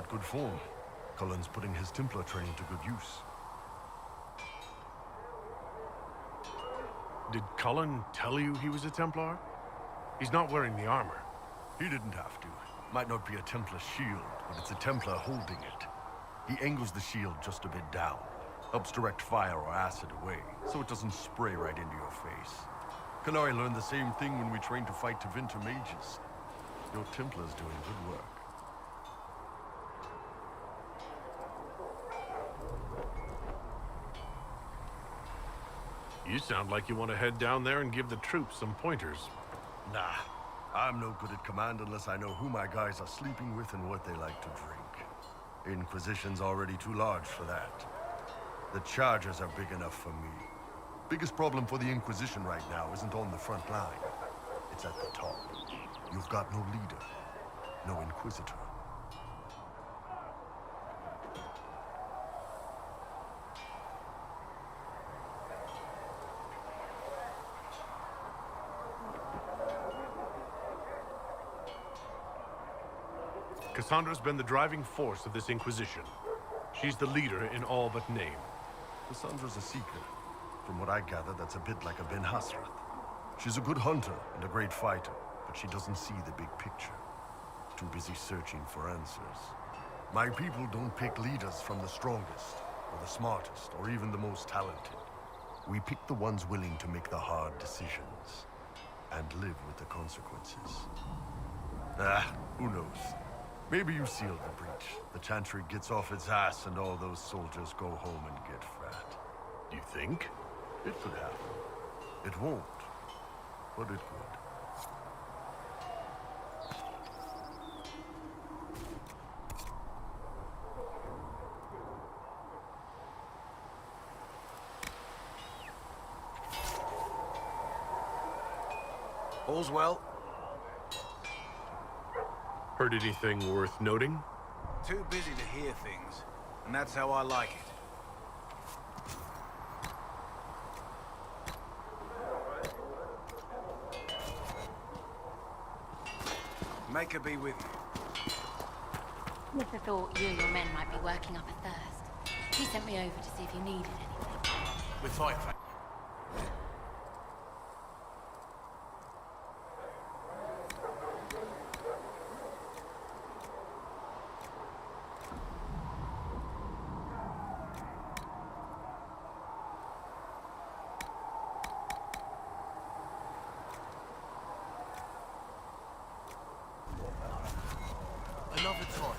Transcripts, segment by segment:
at good form. Cullen's putting his Templar training to good use. Did Cullen tell you he was a Templar? He's not wearing the armor. He didn't have to. Might not be a Templar shield, but it's a Templar holding it. He angles the shield just a bit down. Helps direct fire or acid away, so it doesn't spray right into your face. Canary learned the same thing when we trained to fight Tevinter mages. Your Templar's doing good work. You sound like you want to head down there and give the troops some pointers. Nah, I'm no good at command unless I know who my guys are sleeping with and what they like to drink. Inquisition's already too large for that. The charges are big enough for me. Biggest problem for the Inquisition right now isn't on the front line. It's at the top. You've got no leader, no Inquisitor. Cassandra's been the driving force of this Inquisition. She's the leader in all but name. Cassandra's a seeker. From what I gather, that's a bit like a Ben Hasrath. She's a good hunter and a great fighter, but she doesn't see the big picture. Too busy searching for answers. My people don't pick leaders from the strongest, or the smartest, or even the most talented. We pick the ones willing to make the hard decisions, and live with the consequences. Who knows? Maybe you sealed the breach. The Chantry gets off its ass and all those soldiers go home and get fat. You think? It could happen. It won't, but it could. All's well? Heard anything worth noting? Too busy to hear things, and that's how I like it. Maker be with you. Mr. thought you and your men might be working up a thirst. He sent me over to see if you needed anything. We're fine. Another time.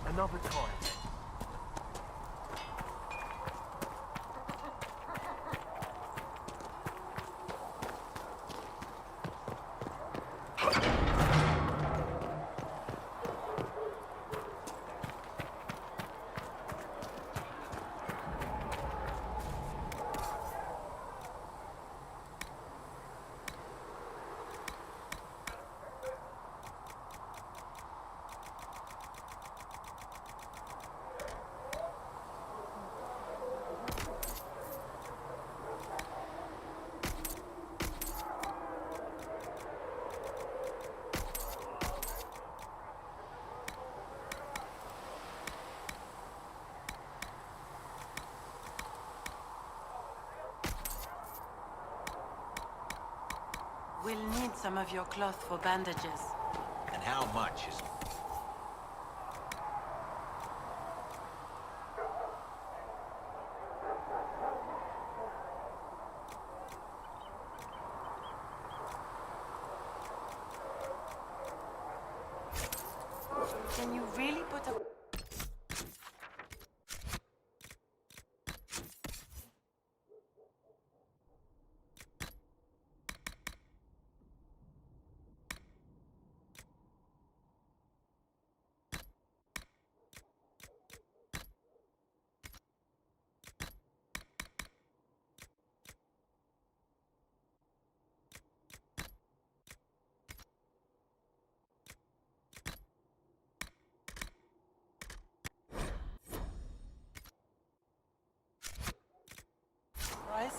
Another time. We'll need some of your cloth for bandages. And how much is... Can you really put a...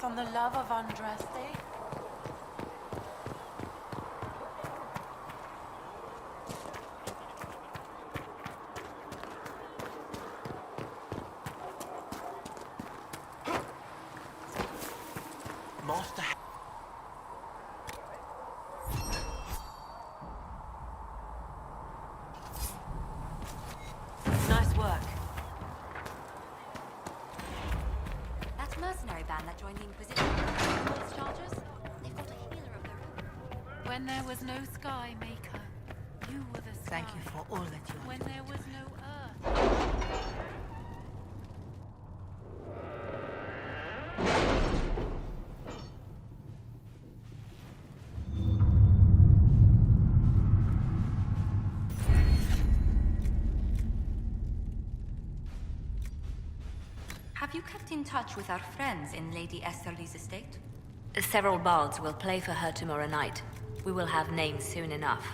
advice on the love of Andraste? Master. Nice work. That mercenary band that joined the Inquisition. False charges? They've got a healer of their own. When there was no sky, Maker, you were the sky. Thank you for all that you have. When there was no earth. Have you kept in touch with our friends in Lady Esterly's estate? Several bards will play for her tomorrow night. We will have names soon enough.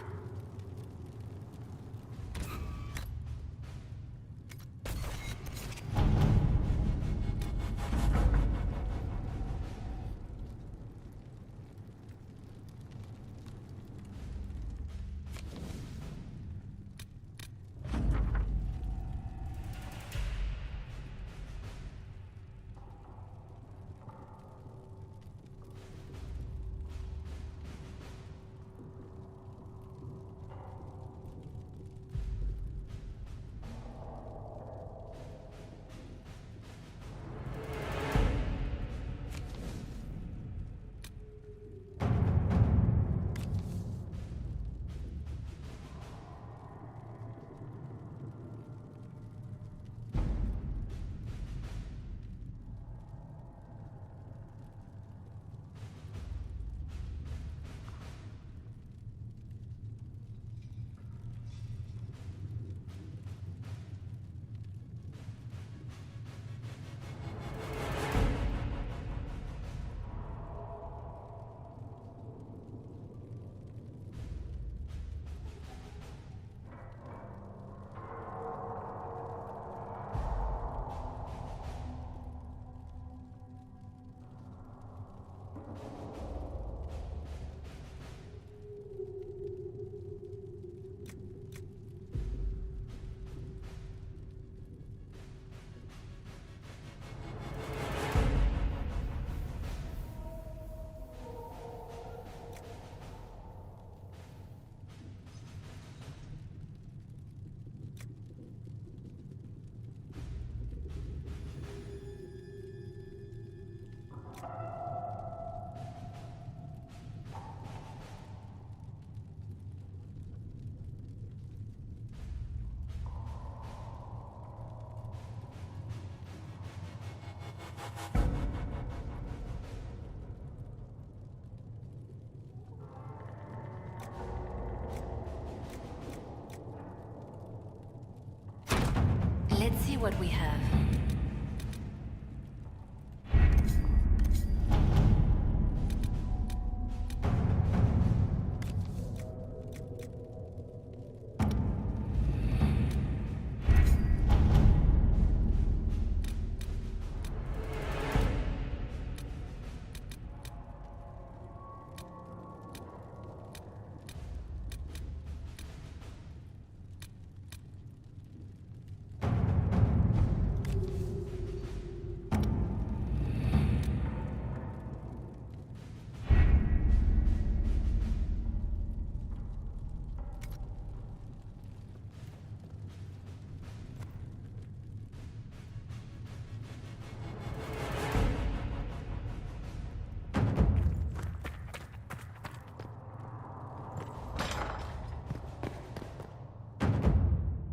Let's see what we have.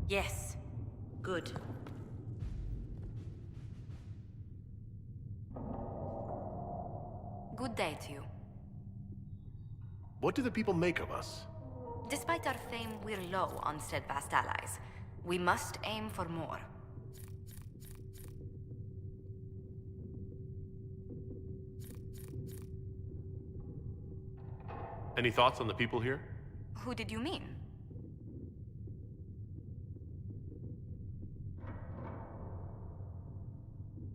Yes. Good. Good day to you. What do the people make of us? Despite our fame, we're low on steadfast allies. We must aim for more. Any thoughts on the people here? Who did you mean?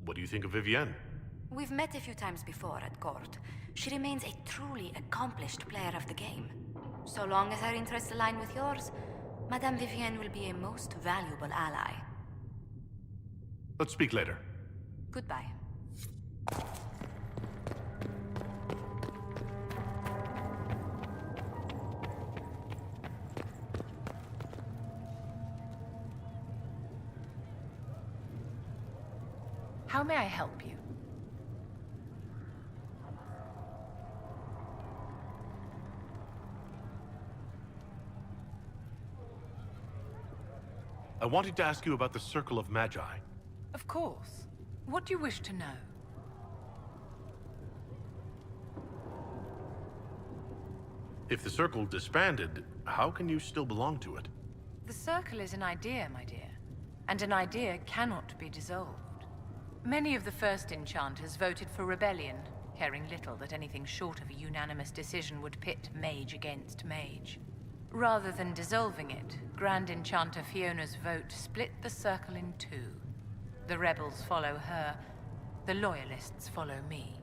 What do you think of Vivienne? We've met a few times before at court. She remains a truly accomplished player of the game. So long as her interests align with yours, Madame Vivienne will be a most valuable ally. Let's speak later. Goodbye. How may I help you? I wanted to ask you about the Circle of Magi. Of course. What do you wish to know? If the Circle disbanded, how can you still belong to it? The Circle is an idea, my dear. And an idea cannot be dissolved. Many of the first enchanters voted for rebellion, caring little that anything short of a unanimous decision would pit Mage against Mage. Rather than dissolving it, Grand Enchanter Fiona's vote split the Circle in two. The rebels follow her, the loyalists follow me.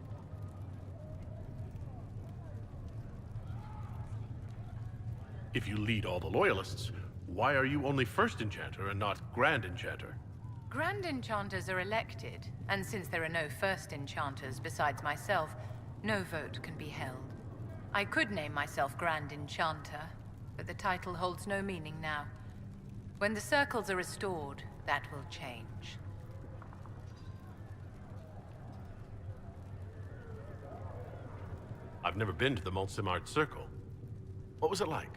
If you lead all the loyalists, why are you only First Enchanter and not Grand Enchanter? Grand Enchanters are elected, and since there are no First Enchanters besides myself, no vote can be held. I could name myself Grand Enchanter, but the title holds no meaning now. When the circles are restored, that will change. I've never been to the Montsemart Circle. What was it like?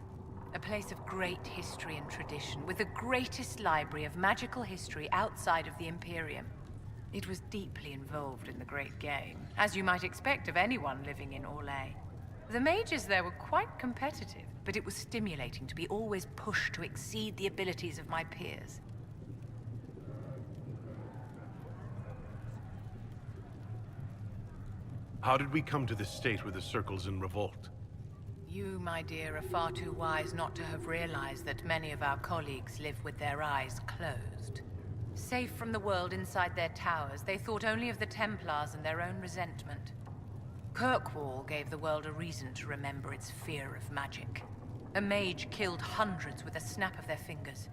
A place of great history and tradition, with the greatest library of magical history outside of the Imperium. It was deeply involved in the Great Game, as you might expect of anyone living in Orlais. The mages there were quite competitive, but it was stimulating to be always pushed to exceed the abilities of my peers. How did we come to this state where the Circle's in revolt? You, my dear, are far too wise not to have realized that many of our colleagues live with their eyes closed. Safe from the world inside their towers, they thought only of the Templars and their own resentment. Kirkwall gave the world a reason to remember its fear of magic. A mage killed hundreds with a snap of their fingers.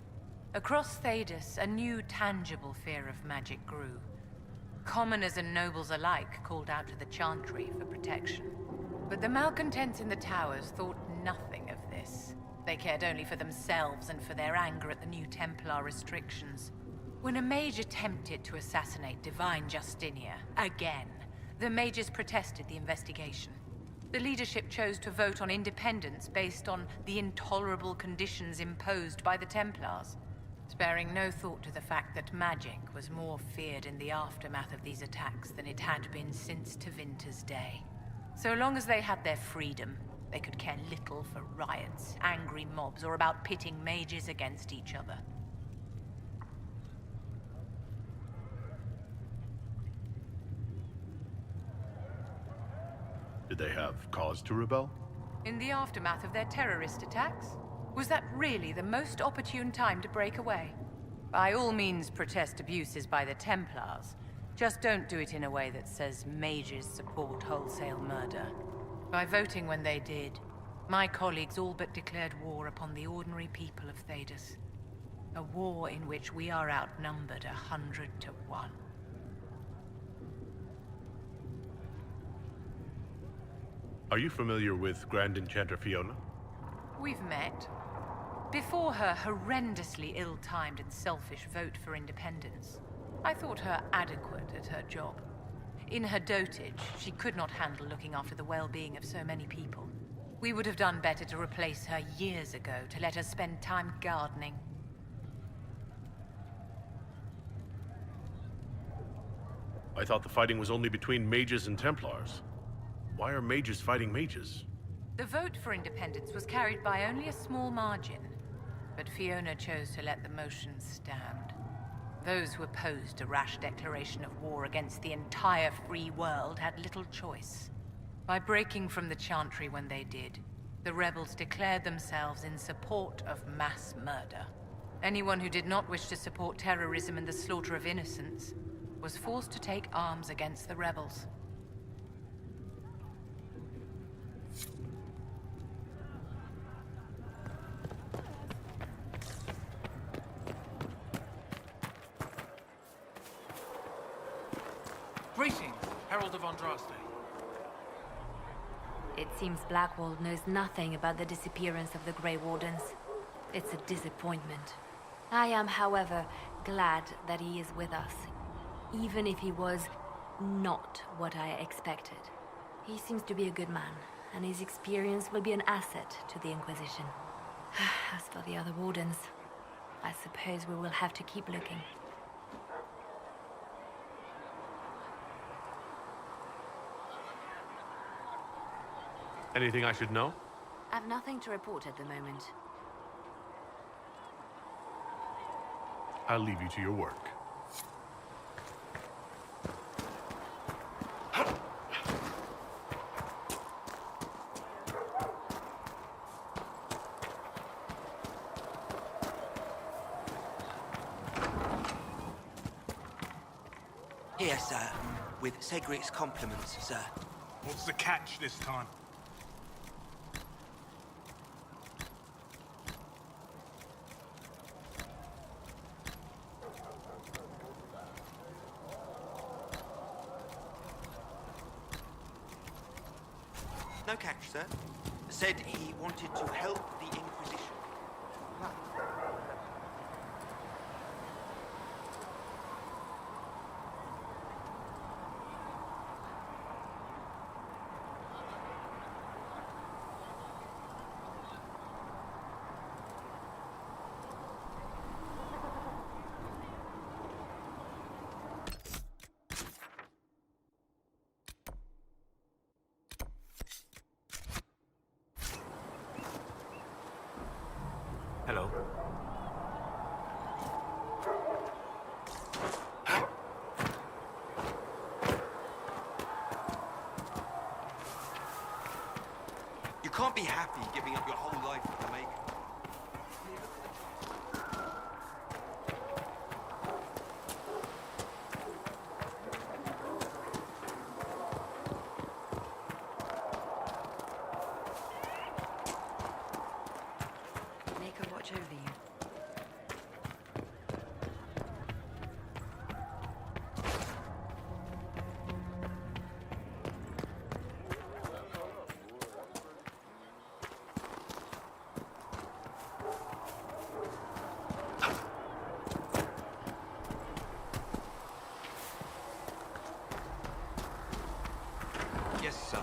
Across Thedas, a new tangible fear of magic grew. Commoners and nobles alike called out to the Chantry for protection. But the malcontents in the towers thought nothing of this. They cared only for themselves and for their anger at the new Templar restrictions. When a mage attempted to assassinate Divine Justinia, again, the mages protested the investigation. The leadership chose to vote on independence based on the intolerable conditions imposed by the Templars, sparing no thought to the fact that magic was more feared in the aftermath of these attacks than it had been since Tevinter's day. So long as they had their freedom, they could care little for riots, angry mobs, or about pitting mages against each other. Did they have cause to rebel? In the aftermath of their terrorist attacks? Was that really the most opportune time to break away? By all means, protest abuses by the Templars. Just don't do it in a way that says mages support wholesale murder. By voting when they did, my colleagues all but declared war upon the ordinary people of Thedas. A war in which we are outnumbered 100 to 1. Are you familiar with Grand Enchanter Fiona? We've met. Before her horrendously ill-timed and selfish vote for independence, I thought her adequate at her job. In her dotage, she could not handle looking after the well-being of so many people. We would have done better to replace her years ago, to let her spend time gardening. I thought the fighting was only between mages and Templars. Why are mages fighting mages? The vote for independence was carried by only a small margin, but Fiona chose to let the motion stand. Those who opposed a rash declaration of war against the entire free world had little choice. By breaking from the Chantry when they did, the rebels declared themselves in support of mass murder. Anyone who did not wish to support terrorism and the slaughter of innocents was forced to take arms against the rebels. Greetings, Herald of Andraste. It seems Blackwall knows nothing about the disappearance of the Grey Wardens. It's a disappointment. I am, however, glad that he is with us, even if he was not what I expected. He seems to be a good man, and his experience will be an asset to the Inquisition. As for the other Wardens, I suppose we will have to keep looking. Anything I should know? I've nothing to report at the moment. I'll leave you to your work. Here, sir, with Cedric's compliments, sir. What's the catch this time? No catch, sir. Said he wanted to help the Inquisition. Hello. You can't be happy giving up your whole life for the Mage. Make her watch over you. Yes, sir.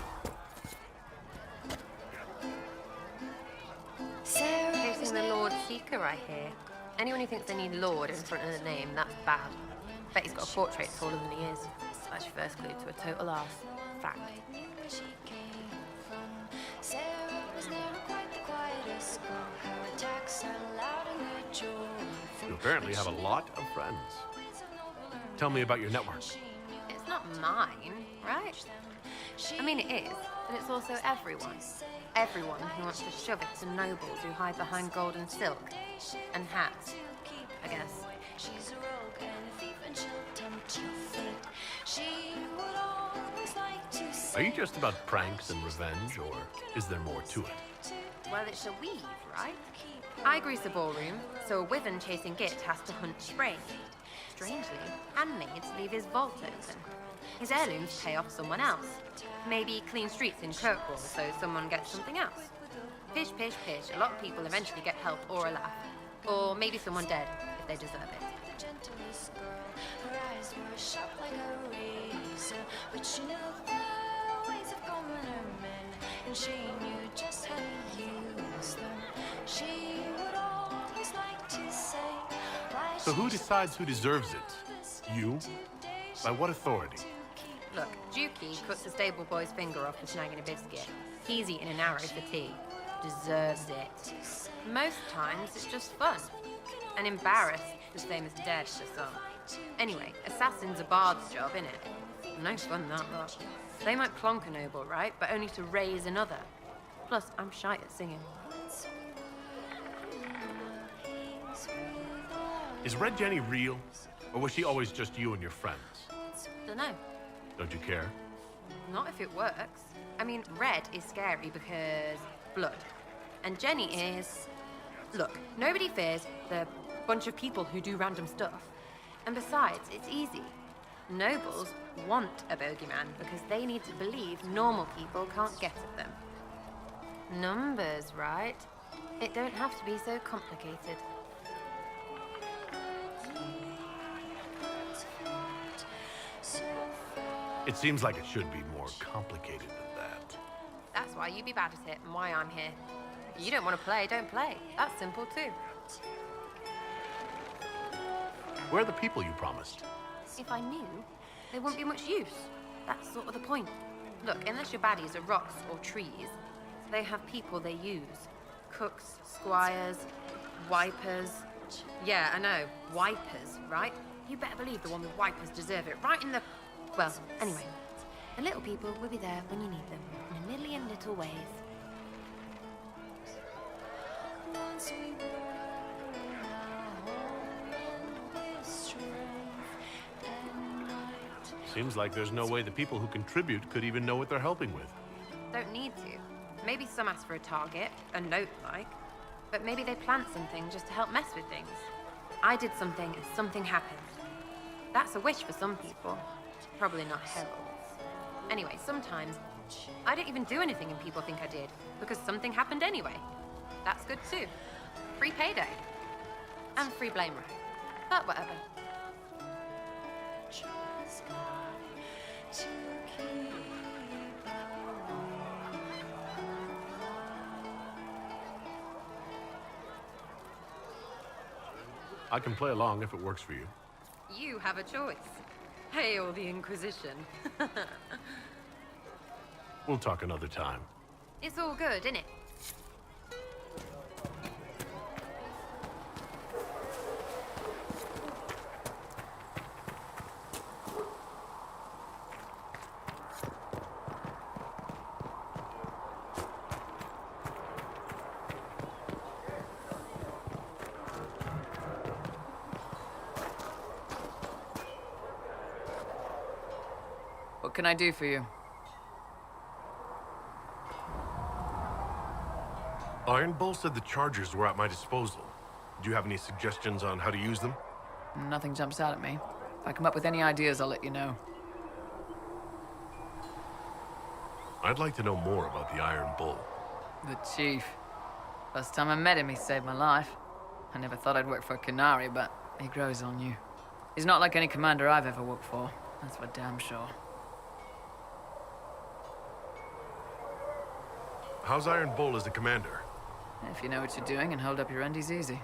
Chasing the Lord Seeker, I hear. Anyone who thinks they need Lord in front of the name, that's bad. Bet he's got a portrait taller than he is. That's your first clue to a total arse. Fact. You apparently have a lot of friends. Tell me about your network. It's not mine, right? I mean, it is, but it's also everyone. Everyone who wants to shove it to nobles who hide behind gold and silk. And hats, I guess. Are you just about pranks and revenge, or is there more to it? Well, it's a weave, right? I grease a ballroom, so a wyvern chasing Git has to hunt spring. Strangely, handmaids leave his vault open. His heirlooms pay off someone else. Maybe clean streets in Kirkwall, so someone gets something else. Pish, pish, pish. A lot of people eventually get help or a laugh. Or maybe someone dead, if they deserve it. So who decides who deserves it? You? By what authority? Look, Dukey cuts the stable boy's finger off for snagging a biscuit. He's eating an arrow for tea. Deserves it. Most times, it's just fun. And embarrassed, the same as dead for some. Anyway, assassin's a bard's job, innit? No fun, that lot. They might plonk a noble, right? But only to raise another. Plus, I'm shy at singing. Is Red Jenny real? Or was she always just you and your friends? Dunno. Don't you care? Not if it works. I mean, Red is scary because blood. And Jenny is... Look, nobody fears the bunch of people who do random stuff. And besides, it's easy. Nobles want a bogeyman because they need to believe normal people can't get at them. Numbers, right? It don't have to be so complicated. It seems like it should be more complicated than that. That's why you be bad at it and why I'm here. You don't want to play, don't play. That's simple too. Where are the people you promised? If I knew, there wouldn't be much use. That's sort of the point. Look, unless your baddies are rocks or trees, they have people they use. Cooks, squires, wipers. Yeah, I know, wipers, right? You better believe the one with wipers deserve it, right in the... Well, anyway, the little people will be there when you need them, in a million little ways. Seems like there's no way the people who contribute could even know what they're helping with. Don't need to. Maybe some ask for a target, a note like, but maybe they plant something just to help mess with things. I did something and something happened. That's a wish for some people. Probably not heralds. Anyway, sometimes I don't even do anything and people think I did, because something happened anyway. That's good too. Free payday. And free blame right. But whatever. I can play along if it works for you. You have a choice. Hail the Inquisition. We'll talk another time. It's all good, innit? What can I do for you? Iron Bull said the chargers were at my disposal. Do you have any suggestions on how to use them? Nothing jumps out at me. If I come up with any ideas, I'll let you know. I'd like to know more about the Iron Bull. The Chief. First time I met him, he saved my life. I never thought I'd work for a Canary, but he grows on you. He's not like any commander I've ever worked for. That's for damn sure. How's Iron Bull as a commander? If you know what you're doing and hold up your end, he's easy.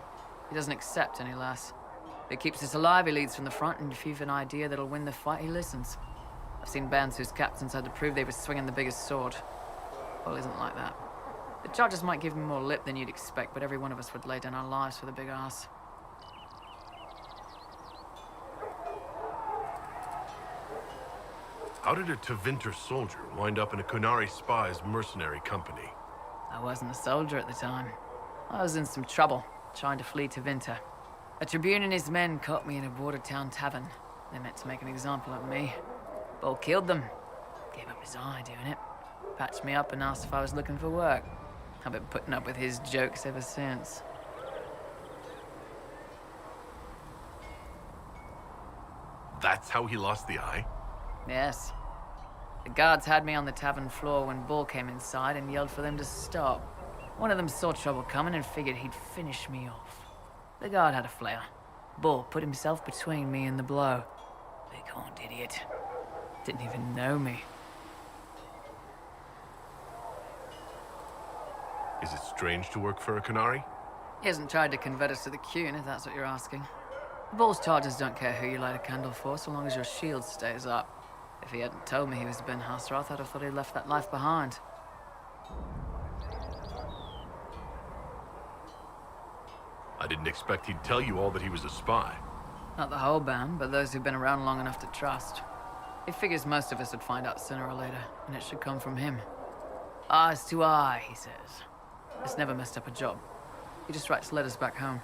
He doesn't accept any less. If he keeps us alive, he leads from the front, and if you've an idea that'll win the fight, he listens. I've seen bands whose captains had to prove they were swinging the biggest sword. Bull isn't like that. The charges might give him more lip than you'd expect, but every one of us would lay down our lives for the big ass. How did a Tevinter soldier wind up in a Kunari spy's mercenary company? I wasn't a soldier at the time. I was in some trouble, trying to flee Tevinter. A Tribune and his men caught me in a border town tavern. They meant to make an example of me. Bull killed them. Gave up his eye doing it. Patched me up and asked if I was looking for work. I've been putting up with his jokes ever since. That's how he lost the eye? Yes. The guards had me on the tavern floor when Bull came inside and yelled for them to stop. One of them saw trouble coming and figured he'd finish me off. The guard had a flare. Bull put himself between me and the blow. Big-horned idiot. Didn't even know me. Is it strange to work for a Kunari? He hasn't tried to convert us to the Qun, if that's what you're asking. Bull's charges don't care who you light a candle for, so long as your shield stays up. If he hadn't told me he was Ben Hasrath, I'd have thought he'd left that life behind. I didn't expect he'd tell you all that he was a spy. Not the whole band, but those who've been around long enough to trust. He figures most of us would find out sooner or later, and it should come from him. Eyes to eye, he says. It's never messed up a job. He just writes letters back home.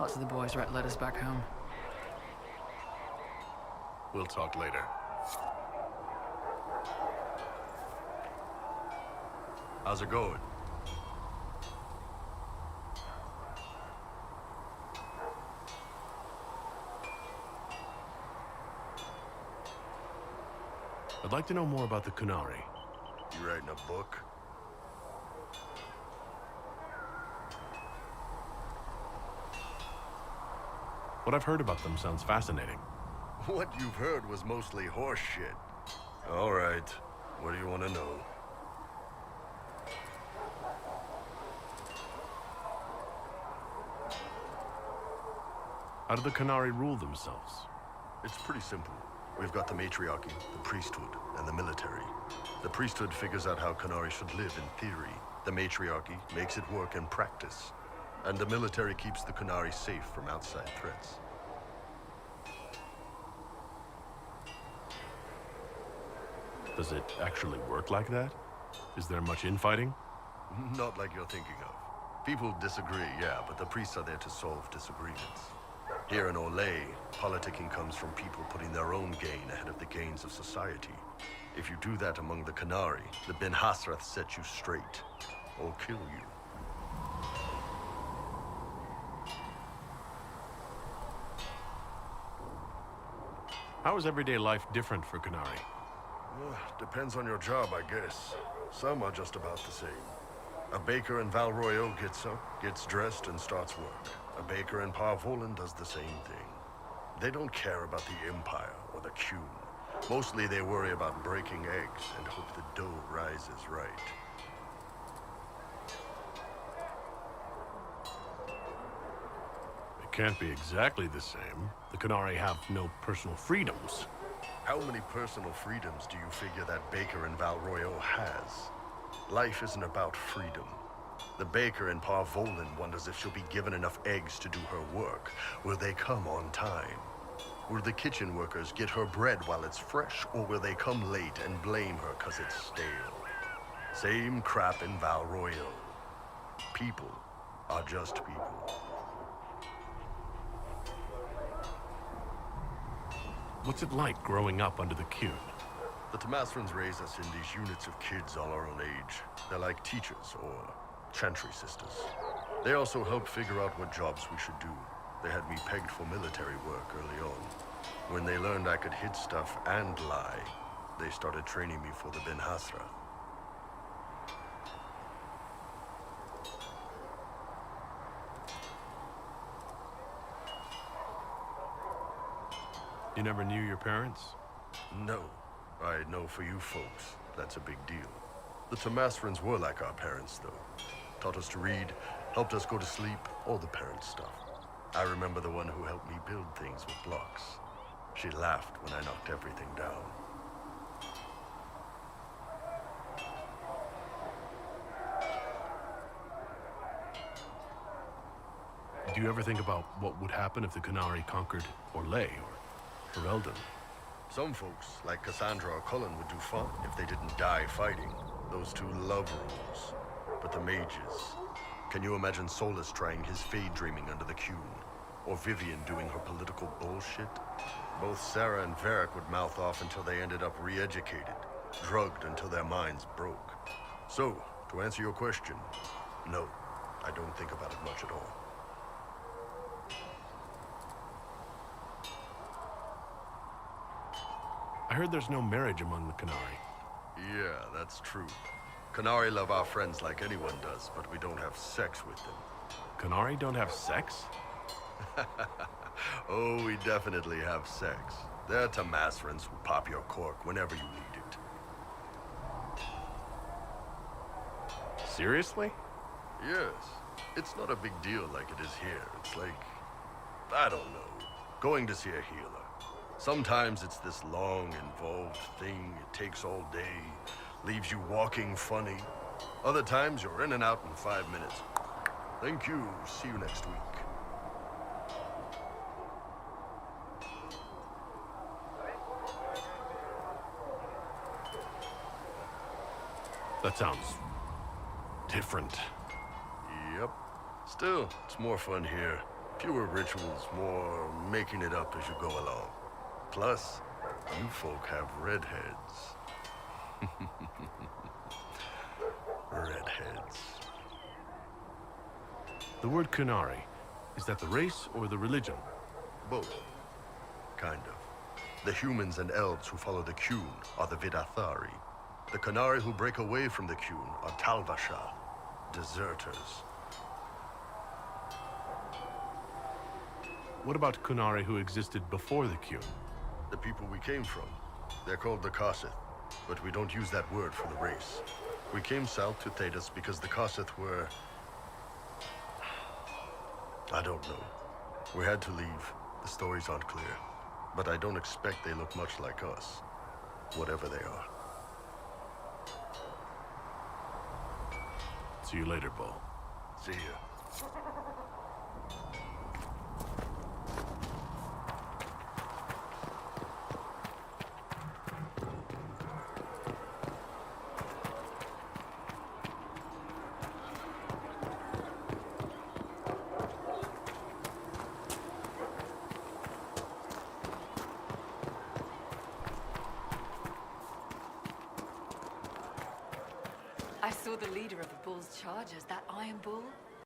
Lots of the boys write letters back home. We'll talk later. How's it going? I'd like to know more about the Kunari. You writing a book? What I've heard about them sounds fascinating. What you've heard was mostly horse shit. All right. What do you want to know? How do the Kunari rule themselves? It's pretty simple. We've got the matriarchy, the priesthood, and the military. The priesthood figures out how Kunari should live in theory. The matriarchy makes it work in practice. And the military keeps the Kunari safe from outside threats. Does it actually work like that? Is there much infighting? Not like you're thinking of. People disagree, yeah, but the priests are there to solve disagreements. Here in Olay, politicking comes from people putting their own gain ahead of the gains of society. If you do that among the Kunari, the Ben Hasrath set you straight, or kill you. How is everyday life different for Kunari? Depends on your job, I guess. Some are just about the same. A baker in Val Royeaux gets up, gets dressed, and starts work. A baker in Parvolan does the same thing. They don't care about the Empire or the Qun. Mostly they worry about breaking eggs and hope the dough rises right. It can't be exactly the same. The Kunari have no personal freedoms. How many personal freedoms do you figure that baker in Val Royeaux has? Life isn't about freedom. The baker in Parvolan wonders if she'll be given enough eggs to do her work. Will they come on time? Will the kitchen workers get her bread while it's fresh, or will they come late and blame her 'cause it's stale? Same crap in Val Royeaux. People are just people. What's it like growing up under the Qun? The Tamasrans raise us in these units of kids all our own age. They're like teachers or chantry sisters. They also help figure out what jobs we should do. They had me pegged for military work early on. When they learned I could hit stuff and lie, they started training me for the Ben Hasrath. You never knew your parents? No. I know for you folks, that's a big deal. The Tamasrans were like our parents, though. Taught us to read, helped us go to sleep, all the parent stuff. I remember the one who helped me build things with blocks. She laughed when I knocked everything down. Do you ever think about what would happen if the Kunari conquered Orlais or Eldon? Some folks, like Cassandra or Cullen, would do fine if they didn't die fighting. Those two love rules. But the mages... Can you imagine Solus trying his fade dreaming under the Qun? Or Vivian doing her political bullshit? Both Sarah and Varric would mouth off until they ended up re-educated, drugged until their minds broke. So, to answer your question, no, I don't think about it much at all. I heard there's no marriage among the Kunari. Yeah, that's true. Kunari love our friends like anyone does, but we don't have sex with them. Kunari don't have sex? Oh, we definitely have sex. They're Tamasrans who pop your cork whenever you need it. Seriously? Yes. It's not a big deal like it is here. It's like, I don't know, going to see a healer. Sometimes it's this long, involved thing. It takes all day, leaves you walking funny. Other times you're in and out in 5 minutes. Thank you. See you next week. That sounds... different. Yep. Still, it's more fun here. Fewer rituals, more making it up as you go along. Plus, You folk have redheads. Redheads. The word Kunari, is that the race or the religion? Both. Kind of. The humans and elves who follow the Qun are the Vidathari. The Kunari who break away from the Qun are Talvashah, deserters. What about Kunari who existed before the Qun? The people we came from. They're called the Kossith, but we don't use that word for the race. We came south to Thedas because the Kossith were... I don't know. We had to leave. The stories aren't clear. But I don't expect they look much like us. Whatever they are. See you later, Bull. See ya. I saw the leader of the Bull's chargers, that Iron Bull.